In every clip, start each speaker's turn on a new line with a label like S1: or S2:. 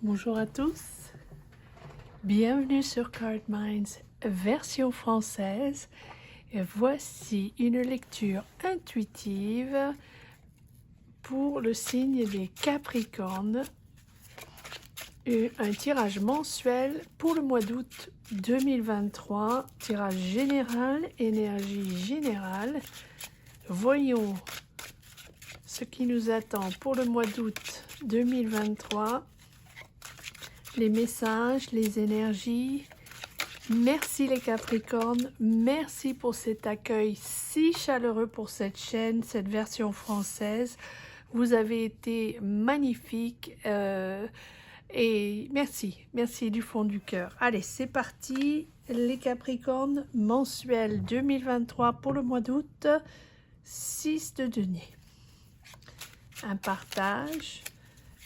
S1: Bonjour à tous, bienvenue sur Card Minds version française. Et voici une lecture intuitive pour le signe des Capricornes, et un tirage mensuel pour le mois d'août 2023, tirage général, énergie générale. Voyons ce qui nous attend pour le mois d'août 2023. Les messages, les énergies. Merci les Capricornes, merci pour cet accueil si chaleureux pour cette chaîne, cette version française. Vous avez été magnifiques et merci du fond du cœur. Allez, c'est parti, les Capricornes, mensuel 2023 pour le mois d'août, 6 de denier. Un partage,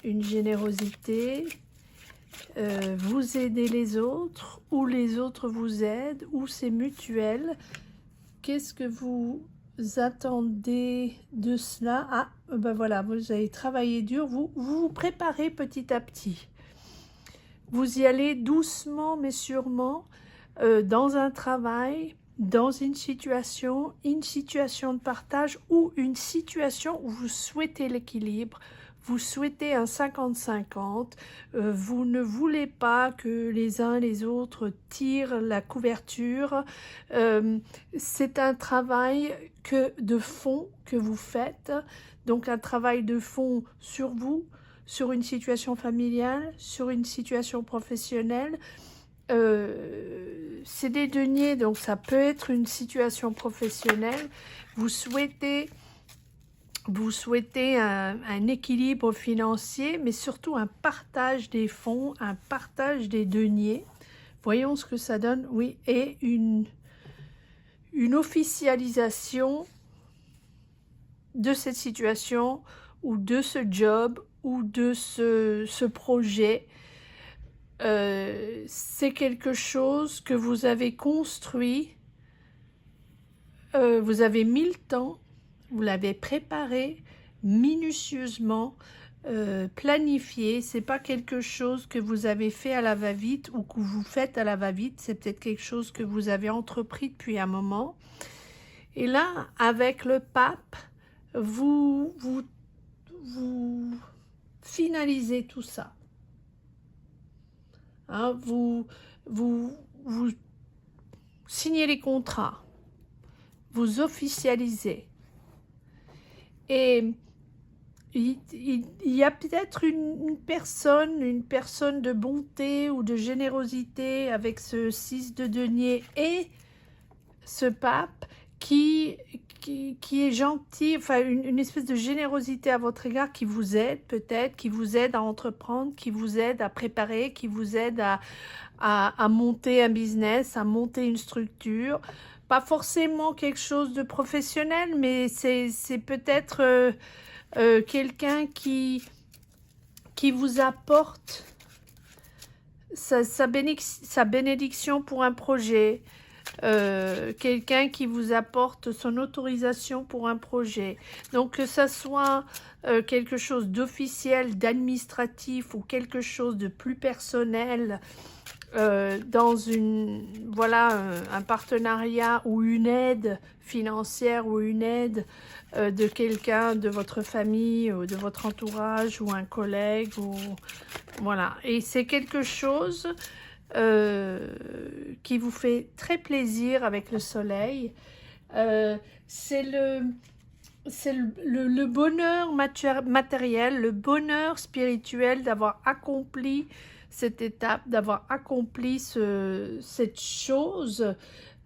S1: une générosité. Vous aidez les autres, ou les autres vous aident, ou c'est mutuel. Qu'est-ce que vous attendez de cela? Ah, ben voilà, vous avez travaillé dur, vous préparez petit à petit. Vous y allez doucement mais sûrement dans un travail, dans une situation de partage ou une situation où vous souhaitez l'équilibre. Vous souhaitez un 50-50, vous ne voulez pas que les uns les autres tirent la couverture. C'est un travail de fond que vous faites, donc un travail de fond sur vous, sur une situation familiale, sur une situation professionnelle. C'est des deniers, donc ça peut être une situation professionnelle. Vous souhaitez un équilibre financier, mais surtout un partage des fonds, un partage des deniers. Voyons ce que ça donne, oui, et une officialisation de cette situation, ou de ce job, ou de ce projet. C'est quelque chose que vous avez construit, vous avez mis le temps, vous l'avez préparé minutieusement, planifié. C'est pas quelque chose que vous avez fait à la va-vite ou que vous faites à la va-vite, c'est peut-être quelque chose que vous avez entrepris depuis un moment. Et là, avec le pape, vous finalisez tout ça. Hein, vous signez les contrats, vous officialisez. Et il y a peut-être une personne de bonté ou de générosité avec ce 6 de denier et ce pape qui est gentil, enfin une espèce de générosité à votre égard, qui vous aide peut-être, qui vous aide à entreprendre, qui vous aide à préparer, qui vous aide à monter un business, à monter une structure. Pas forcément quelque chose de professionnel, mais c'est peut-être quelqu'un qui vous apporte sa bénédiction pour un projet, quelqu'un qui vous apporte son autorisation pour un projet. Donc que ça soit quelque chose d'officiel, d'administratif, ou quelque chose de plus personnel, dans un partenariat ou une aide financière, ou une aide de quelqu'un de votre famille ou de votre entourage, ou un collègue, ou voilà. Et c'est quelque chose qui vous fait très plaisir avec le soleil. C'est le bonheur matériel, le bonheur spirituel d'avoir accompli cette étape, d'avoir accompli cette chose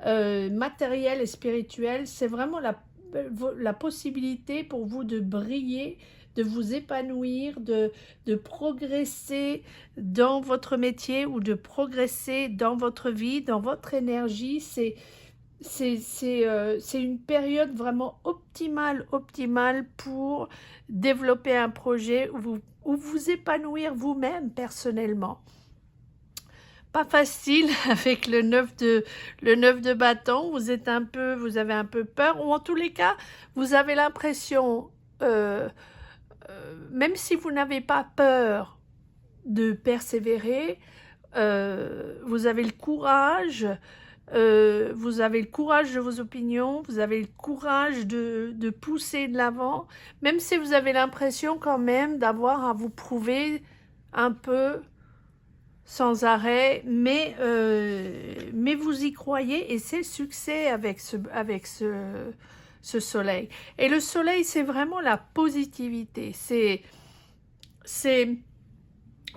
S1: matérielle et spirituelle. C'est vraiment la possibilité pour vous de briller, de vous épanouir, de progresser dans votre métier, ou de progresser dans votre vie, dans votre énergie. C'est une période vraiment optimale pour développer un projet ou vous épanouir vous-même personnellement. Pas facile avec le 9 de bâton, vous avez un peu peur, ou en tous les cas, vous avez l'impression, même si vous n'avez pas peur de persévérer, vous avez le courage, de vos opinions, vous avez le courage de pousser de l'avant, même si vous avez l'impression quand même d'avoir à vous prouver un peu sans arrêt, mais vous y croyez et c'est le succès avec ce soleil. Et le soleil, c'est vraiment la positivité, c'est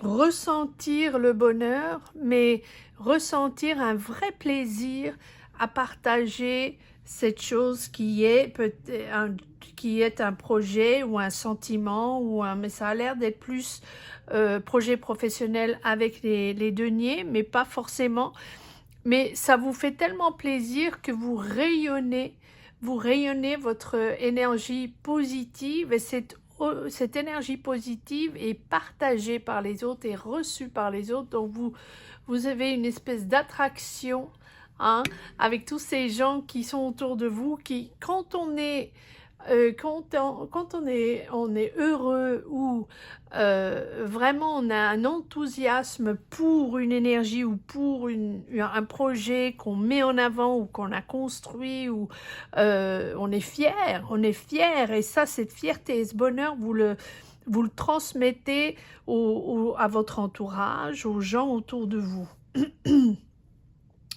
S1: ressentir le bonheur, mais ressentir un vrai plaisir à partager cette chose qui est un projet ou un sentiment, mais ça a l'air d'être plus projet professionnel avec les deniers, mais pas forcément. Mais ça vous fait tellement plaisir que vous rayonnez votre énergie positive et cette énergie positive est partagée par les autres et reçue par les autres. Donc vous avez une espèce d'attraction avec tous ces gens qui sont autour de vous, qui quand on est heureux ou vraiment on a un enthousiasme pour une énergie ou pour un projet qu'on met en avant ou qu'on a construit, ou on est fier et ça, cette fierté et ce bonheur, vous le transmettez à votre entourage, aux gens autour de vous.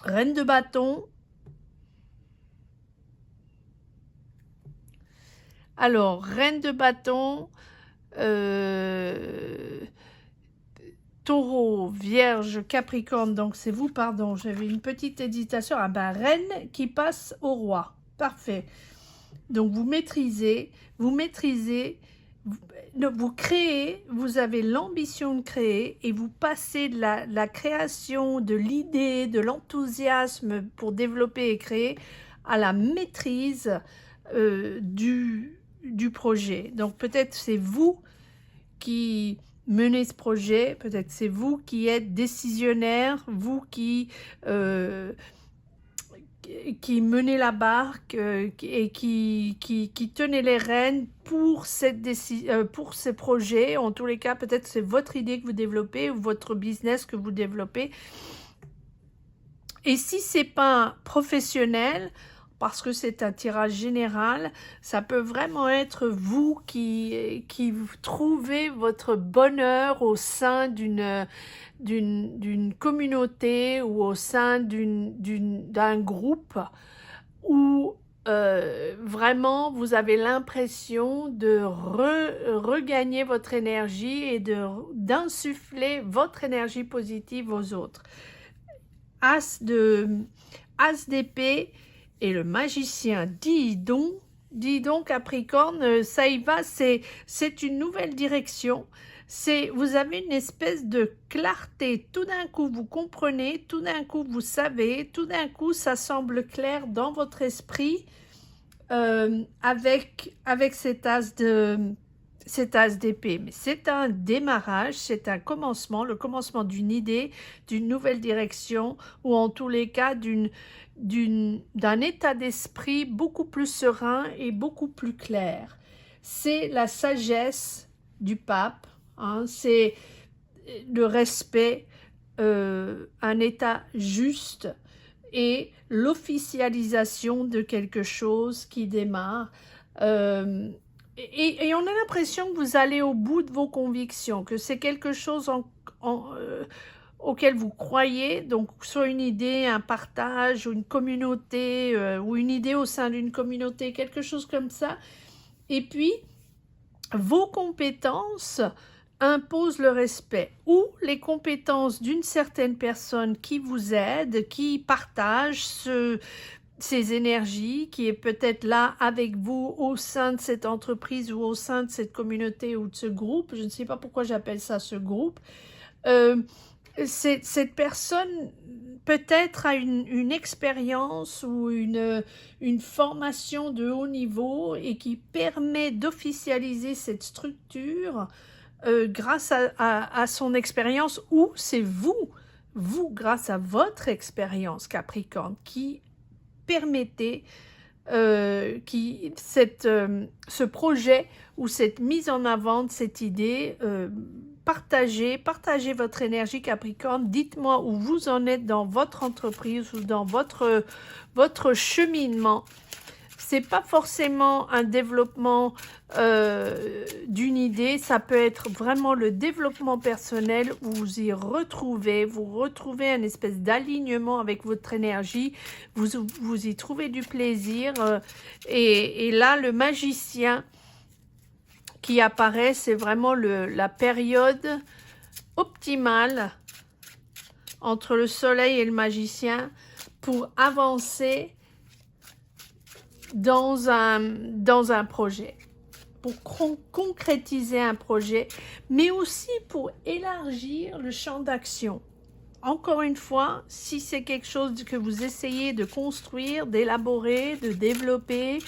S1: Reine de bâton. Alors, reine de bâton, taureau, vierge, capricorne, donc c'est vous, pardon, j'avais une petite hésitation. Ah ben, reine qui passe au roi, parfait. Donc vous maîtrisez, vous créez, vous avez l'ambition de créer et vous passez de la création, de l'idée, de l'enthousiasme pour développer et créer à la maîtrise du projet. Donc peut-être c'est vous qui menez ce projet, peut-être c'est vous qui êtes décisionnaire, vous qui menez la barque et qui tenez les rênes pour pour ces projets. En tous les cas, peut-être c'est votre idée que vous développez ou votre business que vous développez. Et si c'est pas professionnel, parce que c'est un tirage général, ça peut vraiment être vous qui trouvez votre bonheur au sein d'une communauté ou au sein d'un groupe où vraiment vous avez l'impression de regagner votre énergie et d'insuffler votre énergie positive aux autres. As d'épée et le magicien. Dis donc Capricorne, ça y va, c'est une nouvelle direction. Vous avez une espèce de clarté. Tout d'un coup, vous comprenez, tout d'un coup, vous savez, tout d'un coup, ça semble clair dans votre esprit avec cet as d'épée. Mais c'est un démarrage, c'est un commencement, le commencement d'une idée, d'une nouvelle direction, ou en tous les cas d'un état d'esprit beaucoup plus serein et beaucoup plus clair. C'est la sagesse du pape, c'est le respect, un état juste et l'officialisation de quelque chose qui démarre. Et on a l'impression que vous allez au bout de vos convictions, que c'est quelque chose auquel vous croyez, donc soit une idée, un partage, ou une communauté, ou une idée au sein d'une communauté, quelque chose comme ça. Et puis, vos compétences imposent le respect, ou les compétences d'une certaine personne qui vous aide, qui partage ces énergies, qui est peut-être là avec vous au sein de cette entreprise ou au sein de cette communauté ou de ce groupe. Je ne sais pas pourquoi j'appelle ça ce groupe. Cette personne peut-être a une expérience ou une formation de haut niveau et qui permet d'officialiser cette structure grâce à son expérience, ou c'est vous, grâce à votre expérience Capricorne, qui permettez ce projet ou cette mise en avant de cette idée partagez votre énergie Capricorne. Dites-moi où vous en êtes dans votre entreprise ou dans votre cheminement. C'est pas forcément un développement d'une idée, ça peut être vraiment le développement personnel où vous retrouvez un espèce d'alignement avec votre énergie, vous y trouvez du plaisir et là le magicien qui apparaît, c'est vraiment la période optimale entre le soleil et le magicien pour avancer dans un projet, pour concrétiser un projet, mais aussi pour élargir le champ d'action. Encore une fois, si c'est quelque chose que vous essayez de construire, d'élaborer, de développer,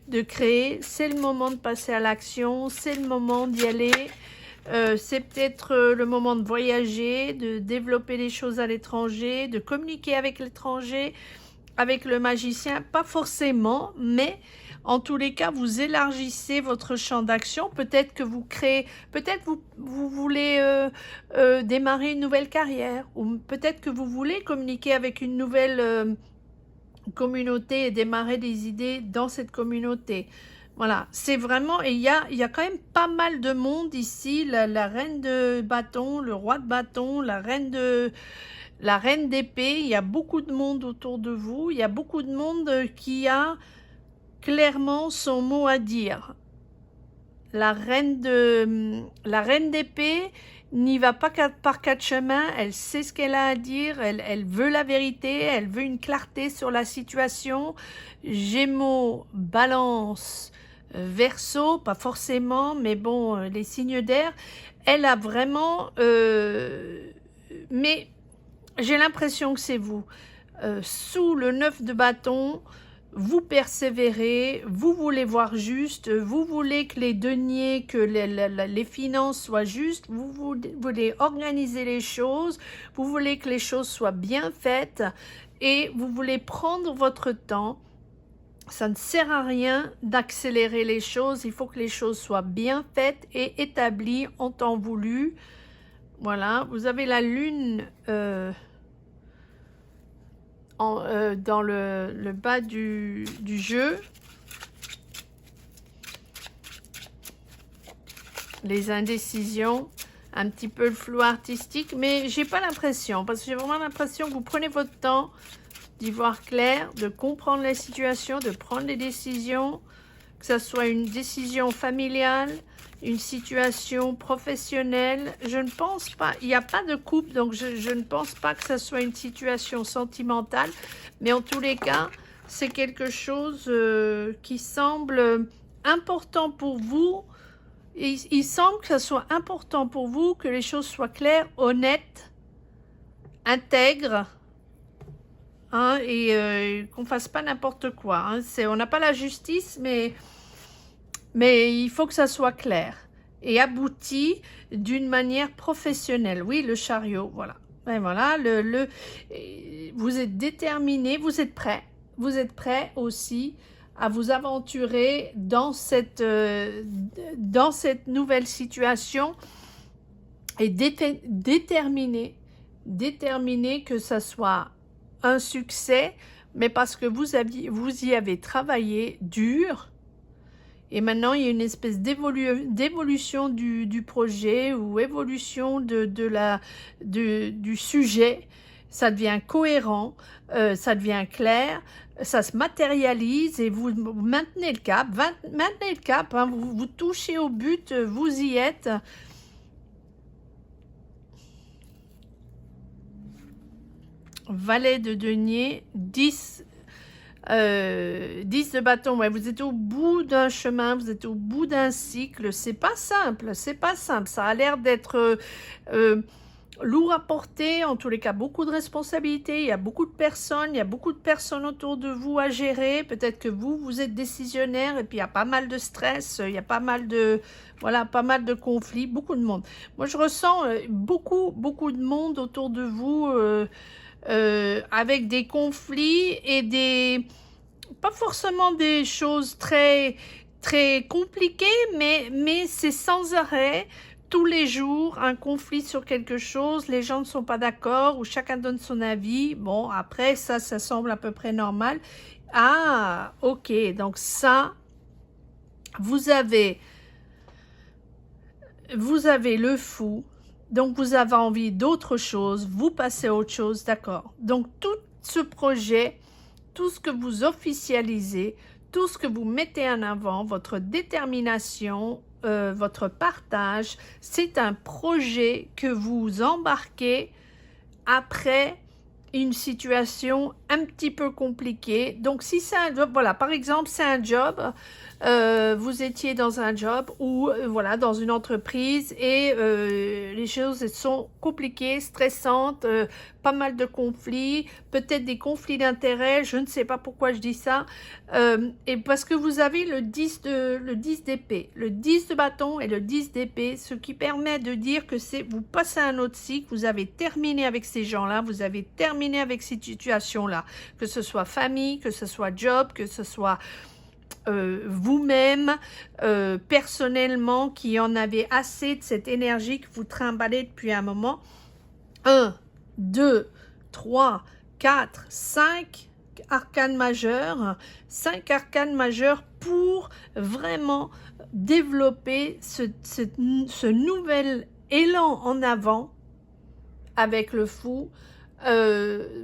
S1: de créer, c'est le moment de passer à l'action, c'est le moment d'y aller. C'est peut-être le moment de voyager, de développer des choses à l'étranger, de communiquer avec l'étranger, avec le magicien, pas forcément, mais en tous les cas, vous élargissez votre champ d'action. Peut-être que vous créez, peut-être vous voulez démarrer une nouvelle carrière, ou peut-être que vous voulez communiquer avec une nouvelle communauté et démarrer des idées dans cette communauté. Voilà, c'est vraiment, et il y a quand même pas mal de monde ici, la reine de bâton, le roi de bâton, la reine d'épée, il y a beaucoup de monde autour de vous, il y a beaucoup de monde qui a clairement son mot à dire. La reine d'épée n'y va pas par quatre chemins, elle sait ce qu'elle a à dire, elle veut la vérité, elle veut une clarté sur la situation. Gémeaux, Balance, Verseau, pas forcément, mais bon, les signes d'air, elle a vraiment... mais j'ai l'impression que c'est vous. Sous le 9 de bâton, vous persévérez, vous voulez voir juste, vous voulez que les deniers, que les finances soient justes, vous voulez organiser les choses, vous voulez que les choses soient bien faites et vous voulez prendre votre temps. Ça ne sert à rien d'accélérer les choses, il faut que les choses soient bien faites et établies en temps voulu. Voilà, vous avez la lune dans le bas du jeu. Les indécisions, un petit peu le flou artistique, mais j'ai pas l'impression, parce que j'ai vraiment l'impression que vous prenez votre temps d'y voir clair, de comprendre la situation, de prendre des décisions, que ce soit une décision familiale, une situation professionnelle. Je ne pense pas, il n'y a pas de couple, donc je ne pense pas que ce soit une situation sentimentale, mais en tous les cas, c'est quelque chose qui semble important pour vous. Il semble que ce soit important pour vous, que les choses soient claires, honnêtes, intègres, hein, et qu'on ne fasse pas n'importe quoi. Hein. On n'a pas la justice, mais il faut que ça soit clair et abouti d'une manière professionnelle. Oui, le chariot, voilà. Et voilà, vous êtes déterminé, vous êtes prêt aussi à vous aventurer dans cette nouvelle situation et déterminé que ça soit un succès, mais parce que vous y avez travaillé dur. Et maintenant, il y a une espèce d'évolution du projet ou évolution du sujet. Ça devient cohérent, ça devient clair, ça se matérialise et vous maintenez le cap. Hein, vous touchez au but, vous y êtes. Valet de denier, 10 de bâton, ouais, vous êtes au bout d'un chemin, vous êtes au bout d'un cycle, c'est pas simple, ça a l'air d'être lourd à porter, en tous les cas beaucoup de responsabilités, il y a beaucoup de personnes autour de vous à gérer, peut-être que vous êtes décisionnaire et puis il y a pas mal de stress, il y a pas mal de conflits, beaucoup de monde. Moi je ressens beaucoup de monde autour de vous, avec des conflits et pas forcément des choses très compliquées, mais c'est sans arrêt tous les jours un conflit sur quelque chose, les gens ne sont pas d'accord ou chacun donne son avis. Bon, après, ça semble à peu près normal. Ah, ok, donc ça, vous avez le fou, donc vous avez envie d'autre chose, vous passez à autre chose, d'accord. Donc tout ce projet, tout ce que vous officialisez, tout ce que vous mettez en avant, votre détermination, votre partage, c'est un projet que vous embarquez après une situation un petit peu compliquée. Donc si c'est un job, voilà, par exemple c'est un job, vous étiez dans un job ou voilà, dans une entreprise et les choses sont compliquées, stressantes, pas mal de conflits, peut-être des conflits d'intérêts, je ne sais pas pourquoi je dis ça, et parce que vous avez le 10 d'épée, le 10 de bâton et le 10 d'épée, ce qui permet de dire que c'est vous passez à un autre cycle, vous avez terminé avec ces gens-là, vous avez terminé avec cette situation-là, que ce soit famille, que ce soit job, que ce soit vous-même, personnellement, qui en avez assez de cette énergie que vous trimballez depuis un moment. 1, 2, 3, 4, 5 arcanes majeures, 5 arcanes majeures pour vraiment développer ce nouvel élan en avant avec le fou.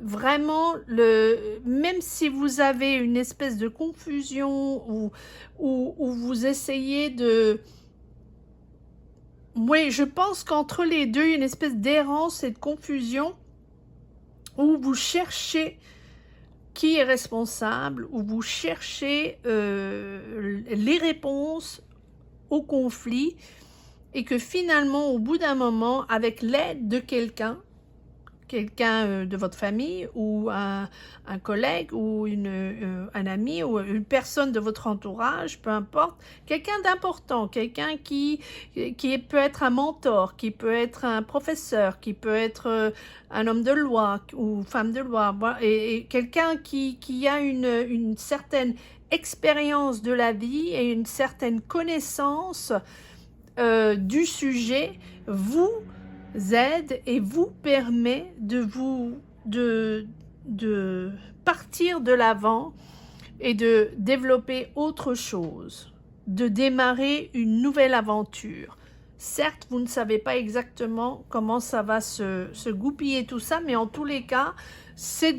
S1: Vraiment, même si vous avez une espèce de confusion ou vous essayez de... Oui, je pense qu'entre les deux, il y a une espèce d'errance et de confusion où vous cherchez qui est responsable, où vous cherchez les réponses au conflit et que finalement, au bout d'un moment, avec l'aide de quelqu'un de votre famille ou un collègue ou un ami ou une personne de votre entourage, peu importe, quelqu'un d'important, quelqu'un qui peut être un mentor, qui peut être un professeur, qui peut être un homme de loi ou femme de loi, et quelqu'un qui a une certaine expérience de la vie et une certaine connaissance du sujet, vous aide et vous permet de partir de l'avant et de développer autre chose, de démarrer une nouvelle aventure. Certes, vous ne savez pas exactement comment ça va se goupiller tout ça, mais en tous les cas, c'est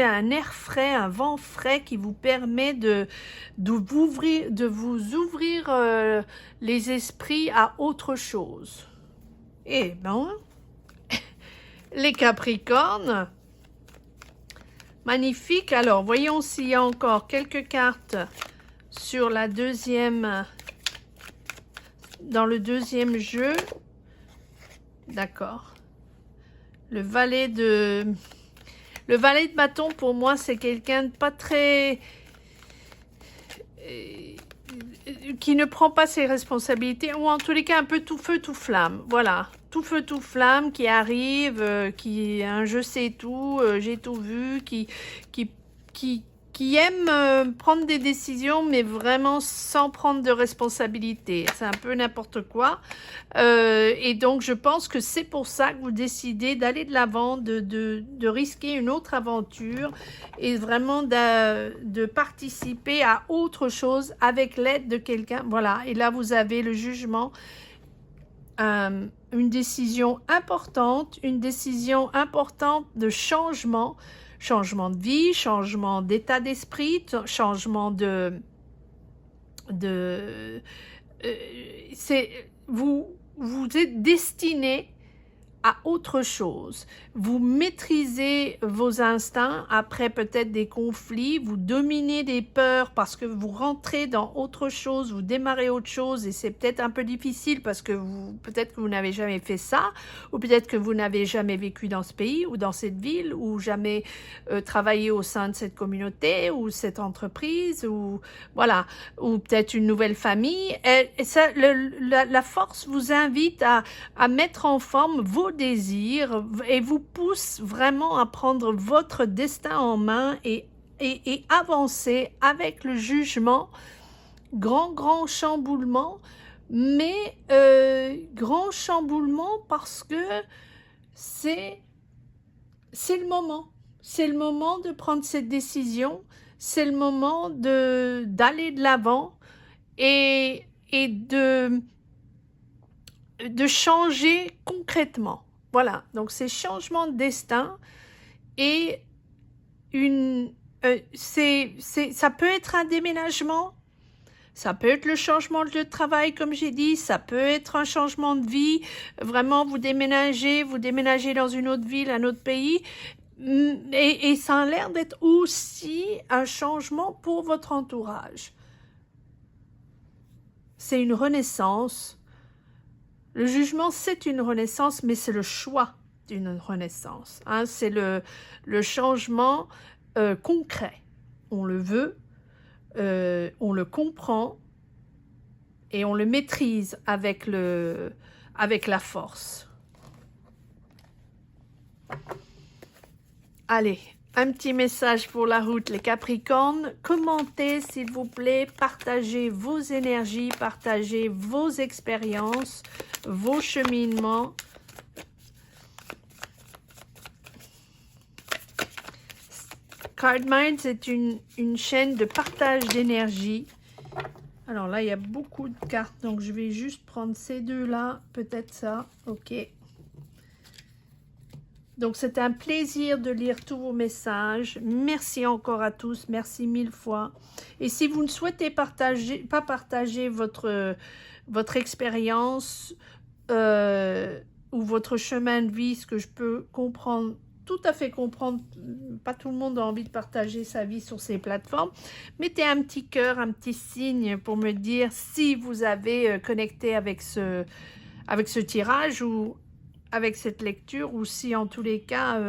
S1: un air frais, un vent frais qui vous permet de vous ouvrir les esprits à autre chose. Eh ben, les Capricornes, magnifique. Alors, voyons s'il y a encore quelques cartes sur la dans le deuxième jeu. D'accord. Le valet de bâton, pour moi, c'est quelqu'un de pas très... qui ne prend pas ses responsabilités, ou en tous les cas un peu tout feu, tout flamme. Voilà, tout feu, tout flamme, qui arrive, qui un je sais tout, j'ai tout vu, qui aime prendre des décisions, mais vraiment sans prendre de responsabilité. C'est un peu n'importe quoi. Et donc, je pense que c'est pour ça que vous décidez d'aller de l'avant, de risquer une autre aventure et vraiment de participer à autre chose avec l'aide de quelqu'un. Voilà, et là, vous avez le jugement. Une décision importante de changement de vie, changement d'état d'esprit, changement vous êtes destiné à autre chose. Vous maîtrisez vos instincts après peut-être des conflits, vous dominez des peurs parce que vous rentrez dans autre chose, vous démarrez autre chose et c'est peut-être un peu difficile parce que peut-être que vous n'avez jamais fait ça ou peut-être que vous n'avez jamais vécu dans ce pays ou dans cette ville ou jamais travaillé au sein de cette communauté ou cette entreprise ou voilà, ou peut-être une nouvelle famille. Et ça, la force vous invite à mettre en forme vos désirs et vous pousse vraiment à prendre votre destin en main et avancer avec le jugement, grand chamboulement, mais grand chamboulement parce que c'est le moment. C'est le moment de prendre cette décision, c'est le moment d'aller de l'avant et de changer concrètement. Voilà, donc c'est changement de destin et ça peut être un déménagement, ça peut être le changement de lieu de travail, comme j'ai dit, ça peut être un changement de vie, vraiment vous déménagez dans une autre ville, un autre pays, et ça a l'air d'être aussi un changement pour votre entourage. C'est une renaissance. Le jugement, c'est une renaissance, mais c'est le choix d'une renaissance. Hein? C'est le changement concret. On le veut, on le comprend et on le maîtrise avec la force. Allez, un petit message pour la route, les Capricornes. Commentez, s'il vous plaît, partagez vos énergies, partagez vos expériences, vos cheminements. Card Minds est une chaîne de partage d'énergie. Alors là, il y a beaucoup de cartes, donc je vais juste prendre ces deux-là, peut-être ça, ok. Donc, c'est un plaisir de lire tous vos messages. Merci encore à tous. Merci 1000 fois. Et si vous ne souhaitez pas partager votre expérience ou votre chemin de vie, ce que je peux comprendre, tout à fait comprendre, pas tout le monde a envie de partager sa vie sur ces plateformes, mettez un petit cœur, un petit signe pour me dire si vous avez connecté avec ce tirage ou avec cette lecture, ou si en tous les cas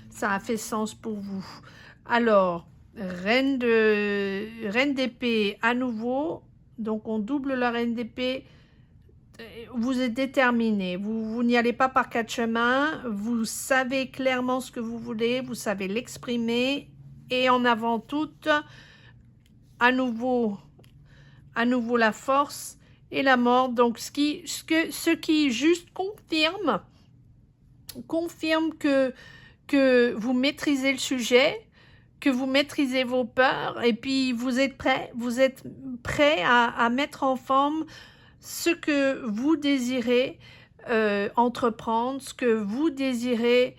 S1: ça a fait sens pour vous. Alors, reine d'épée à nouveau, donc on double la reine d'épée. Vous êtes déterminé, vous n'y allez pas par quatre chemins, vous savez clairement ce que vous voulez, vous savez l'exprimer, et en avant toute, à nouveau la force et la mort. Donc ce qui juste confirme que vous maîtrisez le sujet, que vous maîtrisez vos peurs, et puis vous êtes prêt à mettre en forme ce que vous désirez entreprendre, ce que vous désirez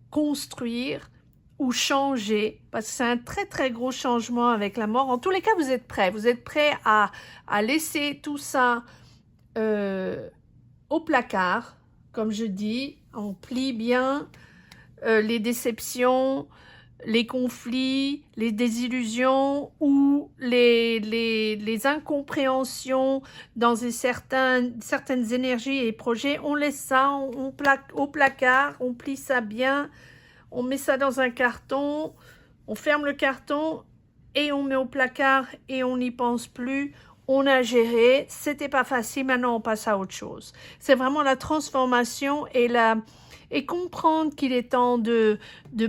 S1: construire ou changer, parce que c'est un très très gros changement avec la mort. En tous les cas, vous êtes prêt à laisser tout ça au placard, comme je dis. On plie bien les déceptions, les conflits, les désillusions ou les incompréhensions dans certaines énergies et projets. On laisse ça au placard, on plie ça bien, on met ça dans un carton, on ferme le carton et on met au placard et on n'y pense plus. On a géré, c'était pas facile, maintenant on passe à autre chose. C'est vraiment la transformation et comprendre qu'il est temps de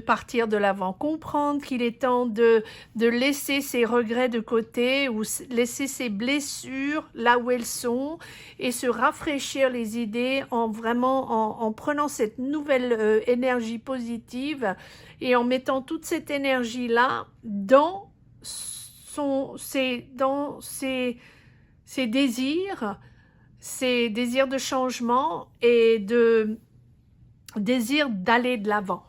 S1: partir de l'avant, comprendre qu'il est temps de laisser ses regrets de côté ou laisser ses blessures là où elles sont et se rafraîchir les idées en prenant cette nouvelle énergie positive et en mettant toute cette énergie-là dans ses désirs de changement et de désir d'aller de l'avant.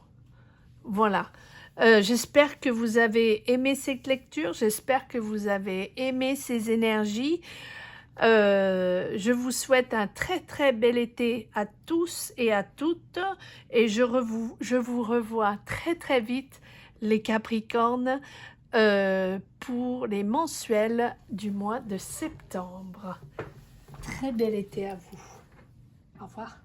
S1: Voilà. J'espère que vous avez aimé cette lecture, j'espère que vous avez aimé ces énergies. Je vous souhaite un très très bel été à tous et à toutes et je vous revois très très vite les Capricornes pour les mensuels du mois de septembre. Très bel été à vous. Au revoir.